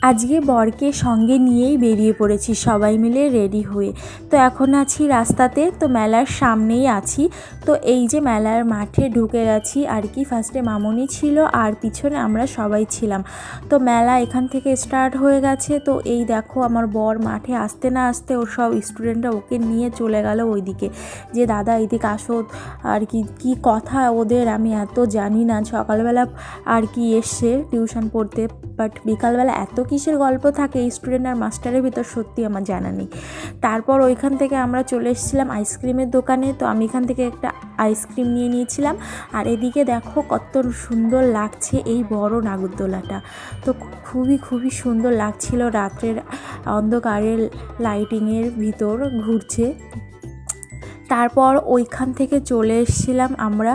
আজকে বরকে সঙ্গে নিয়েই বেরিয়ে পড়েছি সবাই মিলে রেডি হয়ে। তো এখন আছি রাস্তাতে, তো মেলার সামনেই আছি। তো এই যে মেলার মাঠে ঢুকে গেছি আর কি। ফার্স্টে মামনি ছিল আর পিছনে আমরা সবাই ছিলাম। তো মেলা এখান থেকে স্টার্ট হয়ে গেছে। তো এই দেখো আমার বর মাঠে আসতে না আসতে ওর সব স্টুডেন্টরা ওকে নিয়ে চলে গেল ওইদিকে, যে দাদা এইদিকে আসো আর কি। কি কথা ওদের আমি এত জানি না। সকালবেলা আর কি এসছে টিউশন পড়তে, বাট বিকালবেলা এত কিসের গল্প থাকে স্টুডেন্ট আর মাস্টারের ভিতর সত্যি আমার জানা নেই। তারপর ওইখান থেকে আমরা চলে এসেছিলাম আইসক্রিমের দোকানে। তো আমি এখান থেকে একটা আইসক্রিম নিয়ে নিয়েছিলাম। আর এদিকে দেখো কত সুন্দর লাগছে এই বড় নাগরদোলাটা। তো খুবই সুন্দর লাগছিল, রাত্রের অন্ধকারের লাইটিংয়ের ভিতর ঘুরছে। তারপর ওইখান থেকে চলে এসেছিলাম আমরা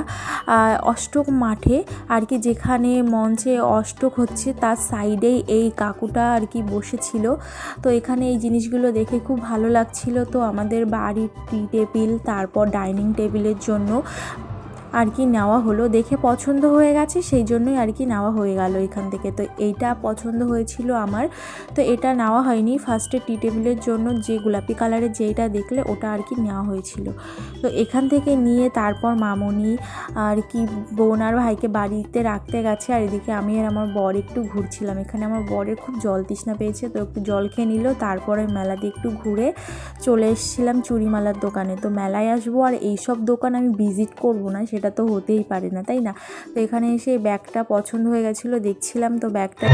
অষ্টক মাঠে আর কি, যেখানে মঞ্চে অষ্টক হচ্ছে তার সাইডেই এই কাকুটা আর কি বসেছিল। তো এখানে এই জিনিসগুলো দেখে খুব ভালো লাগছিল। তো আমাদের বাড়ির টি টেবিল তারপর ডাইনিং টেবিলের জন্য আর কি নেওয়া হলো, দেখে পছন্দ হয়ে গেছে সেই জন্যই আর কি নেওয়া হয়ে গেল এখান থেকে। তো এইটা পছন্দ হয়েছিল আমার, তো এটা নেওয়া হয়নি। ফার্স্টে টি টেবিলের জন্য যে গোলাপি কালারের যেইটা দেখলে ওটা আর কি নেওয়া হয়েছিল। তো এখান থেকে নিয়ে তারপর মামনি আর কি বোন আর ভাইকে বাড়িতে রাখতে গেছে। আর এদিকে আমি আর আমার বর একটু ঘুরছিলাম। এখানে আমার বরের খুব জল তৃষ্ণা পেয়েছে, তো একটু জল খেয়ে নিল। তারপরে মেলা দিয়ে একটু ঘুরে চলে এসেছিলাম চুড়িমালার দোকানে। তো মেলায় আসবো আর এইসব দোকান আমি ভিজিট করবো না, সেটা তো হতেই পারে না, তাই না? তো এখানে এসে ব্যাগটা পছন্দ হয়ে গেছিলো, দেখছিলাম। তো ব্যাগটা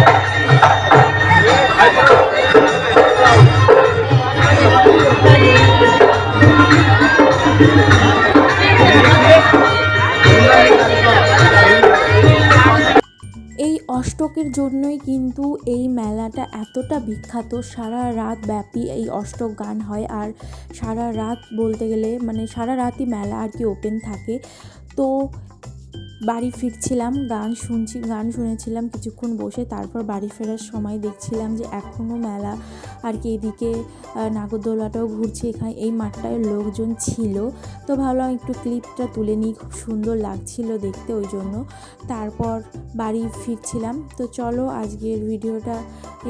এই অষ্টকের জন্যই কিন্তু এই মেলাটা এতটা বিখ্যাত। সারা রাত ব্যাপী এই অষ্টক গান হয়, আর সারা রাত বলতে গেলে মানে সারা রাতই মেলা আর কি ওপেন থাকে। তো বাড়ি ফিরছিলাম, গান শুনেছিলাম কিছুক্ষণ বসে। তারপর বাড়ি ফেরার সময় দেখছিলাম যে এখনও মেলা আর কি এদিকে নাগরদোলাটাও ঘুরছে। এখানে এই মাঠটায় লোকজন ছিল। তো ভাবলাম একটু ক্লিপটা তুলে নিই, খুব সুন্দর লাগছিল দেখতে ওই জন্য। তারপর বাড়ি ফিরছিলাম। তো চলো আজকের ভিডিওটা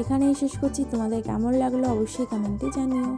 এখানেই শেষ করছি। তোমাদের কেমন লাগলো অবশ্যই কমেন্টে জানিও।